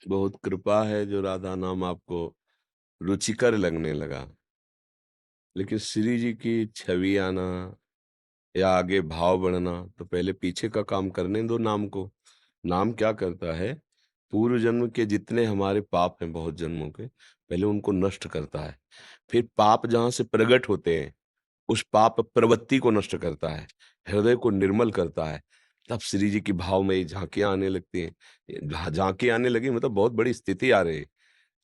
बहुत कृपा है जो राधा नाम आपको रुचिकर लगने लगा। लेकिन श्री जी की छवि आना या आगे भाव बढ़ना तो पहले पीछे का काम करने दो नाम को। नाम क्या करता है, पूर्व जन्म के जितने हमारे पाप हैं बहुत जन्मों के, पहले उनको नष्ट करता है। फिर पाप जहाँ से प्रकट होते हैं, उस पाप प्रवृत्ति को नष्ट करता है, हृदय को निर्मल करता है। तब श्री जी की भावमयी झाँकियाँ आने लगती हैं। झाँकी आने लगी मतलब बहुत बड़ी स्थिति आ रही है।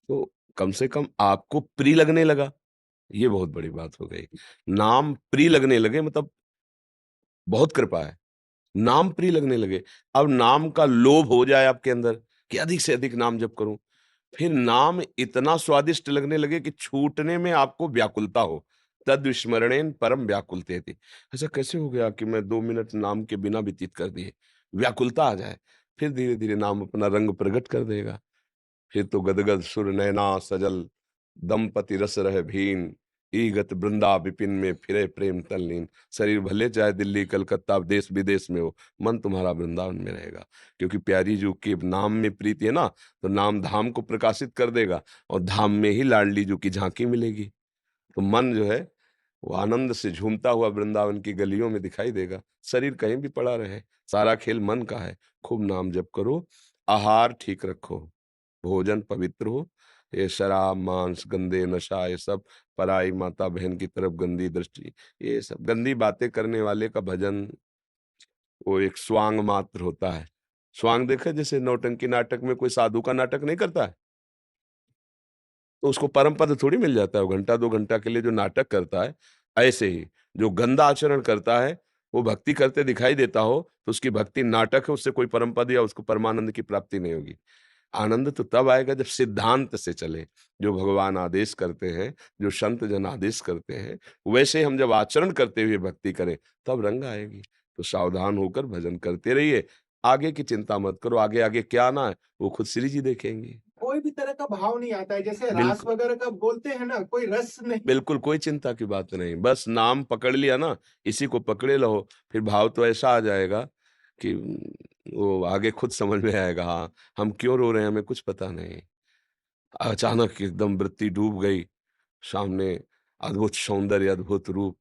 तो कम से कम आपको प्रिय लगने लगा, ये बहुत बड़ी बात हो गई। नाम प्रिय लगने लगे मतलब बहुत कृपा है। नाम प्रिय लगने लगे। अब नाम का लोभ हो जाए आपके अंदर कि अधिक से अधिक नाम जप करूँ। फिर नाम इतना स्वादिष्ट लगने लगे कि छूटने में आपको व्याकुलता हो। तद्विस्मरणेन परम व्याकुलतेति। ऐसा कैसे हो गया कि मैं 2 मिनट नाम के बिना व्यतीत कर दिए? व्याकुलता आ जाए। फिर धीरे-धीरे नाम अपना रंग प्रकट कर देगा। फिर तो गदगद सुर नैना सजल, दंपति रस रहे भीन, ईगत वृंदा विपिन में फिरे प्रेम तल्लीन। शरीर भले चाहे दिल्ली, कलकत्ता, देश विदेश में हो, मन तुम्हारा वृंदावन में रहेगा। क्योंकि प्यारी जी के नाम में प्रीति है ना, तो नाम धाम को प्रकाशित कर देगा और धाम में ही लाडली जी की झांकी मिलेगी। तो मन जो है, वो आनंद से झूमता हुआ वृंदावन की गलियों में दिखाई देगा। शरीर कहीं भी पड़ा रहे, सारा खेल मन का है। खूब नाम जप करो, आहार ठीक रखो, भोजन पवित्र हो। ये शराब, मांस, गंदे नशा, ये सब पराई माता बहन की तरफ गंदी दृष्टि, ये सब गंदी बातें करने वाले का भजन वो एक स्वांग मात्र होता है। स्वांग देखे जैसे नौटंकी नाटक में कोई साधु का नाटक नहीं करता है, तो उसको परम पद थोड़ी मिल जाता है। वो घंटा 2 घंटा के लिए जो नाटक करता है, ऐसे ही जो गंदा आचरण करता है, वो भक्ति करते दिखाई देता हो, तो उसकी भक्ति नाटक है, उससे कोई परम पद या उसको परमानंद की प्राप्ति नहीं होगी। आनंद तो तब आएगा जब सिद्धांत से चले, जो भगवान आदेश करते हैं, जो संत जन आदेश करते हैं, वैसे हम जब आचरण करते हुए भक्ति करें, तब रंग आएगी। तो सावधान होकर भजन करते रहिए, आगे की चिंता मत करो, आगे-आगे क्या आना है, वो खुद श्री जी देखेंगी। कोई भी तरह का भाव नहीं आता है, जैसे रास बिल्कुल। वगैरह का बोलते हैं ना, कोई रस नहीं। बिल्कुल, कोई चिंता की बात नहीं। बस नाम पकड़ लिया ना, इसी को पकड़े रहो, फिर भाव तो ऐसा आ जाएगा कि वो आगे खुद समझ में आएगा, हाँ, हम क्यों रो रहे हैं, हमें कुछ पता नहीं। अचानक एकदम वृत्ति डूब गई, सामने अद्भुत सौंदर्य, अद्भुत रूप,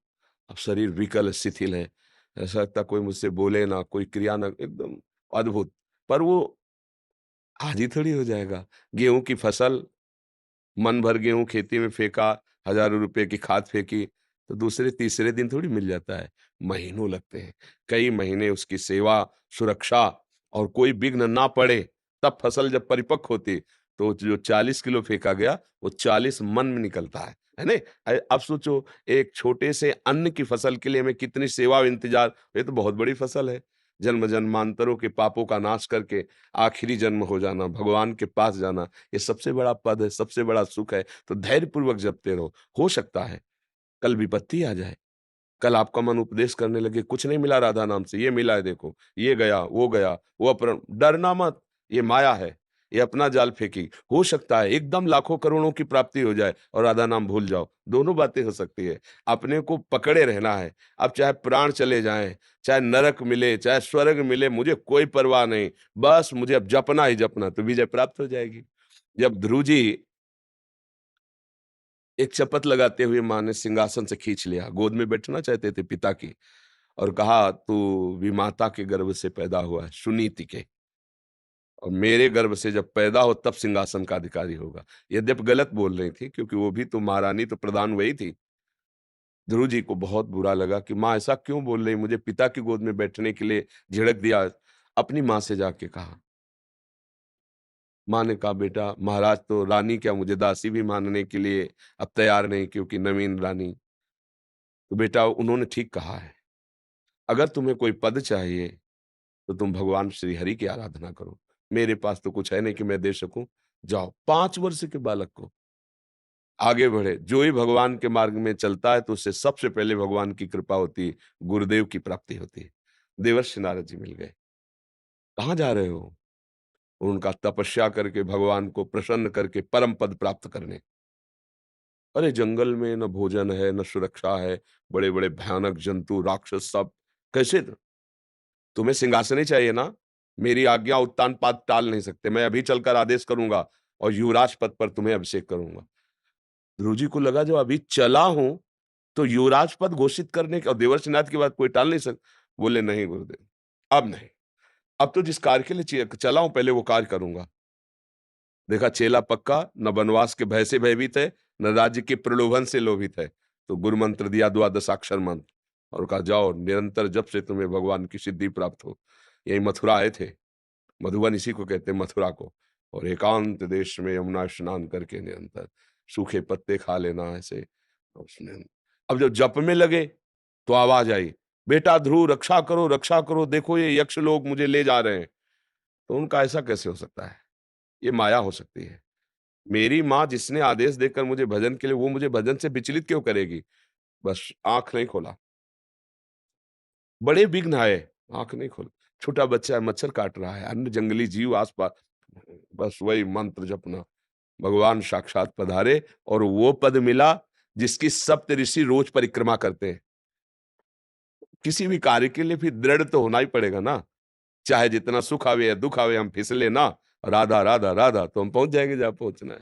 अब शरीर विकल शिथिल है। ऐसा लगता है कोई मुझसे बोले ना, कोई क्रिया ना, एकदम अद्भुत। पर वो आज ही थोड़ी हो जाएगा। गेहूँ की फसल मन भर गेहूँ खेती में फेंका, हज़ारों रुपए की खाद फेंकी, तो दूसरे तीसरे दिन थोड़ी मिल जाता है, महीनों लगते हैं। कई महीने उसकी सेवा, सुरक्षा और कोई विघ्न ना पड़े, तब फसल जब परिपक्व होती, तो जो 40 किलो फेंका गया, वो 40 मन में निकलता है नहीं? अब सोचो एक छोटे से अन्न की फसल के लिए हमें कितनी सेवा और इंतज़ार, ये तो बहुत बड़ी फसल है। जन्म जन्मांतरों के पापों का नाश करके आखिरी जन्म हो जाना, भगवान के पास जाना, ये सबसे बड़ा पद है, सबसे बड़ा सुख है, तो धैर्यपूर्वक जपते रहो। हो सकता है कल विपत्ति आ जाए, कल आपका मन उपदेश करने लगे, कुछ नहीं मिला राधा नाम से, ये मिला है देखो, ये गया, वो अपना डरना मत, ये माया है, ये अपना जाल फेंकी। हो सकता है एकदम लाखों करोड़ों की प्राप्ति हो जाए और राधा नाम भूल जाओ, दोनों बातें हो सकती है। अपने को पकड़े रहना है, अब चाहे प्राण चले जाएँ, चाहे नरक मिले, चाहे स्वर्ग मिले, मुझे कोई परवाह नहीं, बस मुझे अब जपना ही जपना, तो विजय प्राप्त हो जाएगी। जब ध्रुव जी एक शपथ लगाते हुए माँ ने सिंहासन से खींच लिया, गोद में बैठना चाहते थे पिता की और कहा तू विमाता के गर्भ से पैदा हुआ है, सुनीति के, और मेरे गर्भ से जब पैदा हो तब सिंहासन का अधिकारी होगा। यद्यपि गलत बोल रही थी क्योंकि वो भी तो महारानी तो प्रधान वही थी। ध्रुव जी को बहुत बुरा लगा कि माँ ऐसा क्यों बोल रही, मुझे पिता की गोद में बैठने के लिए झिड़क दिया। अपनी माँ से जाके कहा, माँ ने कहा बेटा महाराज तो रानी क्या मुझे दासी भी मानने के लिए अब तैयार नहीं क्योंकि नवीन रानी। तो बेटा उन्होंने ठीक कहा है, अगर तुम्हें कोई पद चाहिए तो तुम भगवान श्री हरि की आराधना करो। मेरे पास तो कुछ है नहीं कि मैं दे सकूं। जाओ 5 वर्ष के बालक को आगे बढ़े, जो ही भगवान के मार्ग में चलता है तो उससे सबसे पहले भगवान की कृपा होती है, गुरुदेव की प्राप्ति होती है। देवर्षि नारद जी मिल गए, कहाँ जा रहे हो? उनका तपस्या करके भगवान को प्रसन्न करके परम पद प्राप्त करने। अरे जंगल में न भोजन है न सुरक्षा है, बड़े बड़े भयानक जंतु राक्षस सब कैसे? तुम्हें सिंहासन ही चाहिए ना? मेरी आज्ञा उत्तान पाद टाल नहीं सकते। मैं अभी चलकर आदेश करूंगा और युवराज पद पर तुम्हें अभिषेक करूंगा। ध्रुव जी को लगा जो अभी चला हूं तो युवराज पद घोषित करने के और देवर्षिनाथ की बात कोई टाल नहीं सकता। बोले नहीं गुरुदेव, अब नहीं, अब तो जिस कार्य के लिए चला हूं पहले वो कार्य करूंगा। देखा चेला पक्का, न वनवास के भय से भयभीत है, न राज्य के प्रलोभन से लोभित है। तो गुरु मंत्र दिया, द्वादशाक्षर मंत्र, और कहा जाओ निरंतर जब से तुम्हें भगवान की सिद्धि प्राप्त हो। यही मथुरा आए थे, मधुबन इसी को कहते हैं मथुरा को। और एकांत देश में यमुना स्नान करके निरंतर सूखे पत्ते खा लेना ऐसे। और उसने अब जब जप में लगे तो आवाज आई, बेटा ध्रुव रक्षा करो, देखो ये यक्ष लोग मुझे ले जा रहे हैं। तो उनका ऐसा कैसे हो सकता है, ये माया हो सकती है। मेरी माँ जिसने आदेश देकर मुझे भजन के लिए, वो मुझे भजन से विचलित क्यों करेगी? बस आंख नहीं खोला, बड़े विघ्न आए, आंख नहीं खोला। छोटा बच्चा है, मच्छर काट रहा है, अन्य जंगली जीव आसपास, बस वही मंत्र जपना। भगवान साक्षात पधारे और वो पद मिला जिसकी सप्त ऋषि रोज परिक्रमा करते हैं। किसी भी कार्य के लिए फिर दृढ़ तो होना ही पड़ेगा ना, चाहे जितना सुख आवे या दुख आवे, हम फिसले ना, राधा राधा राधा तो हम पहुंच जाएंगे जहां पहुंचना है।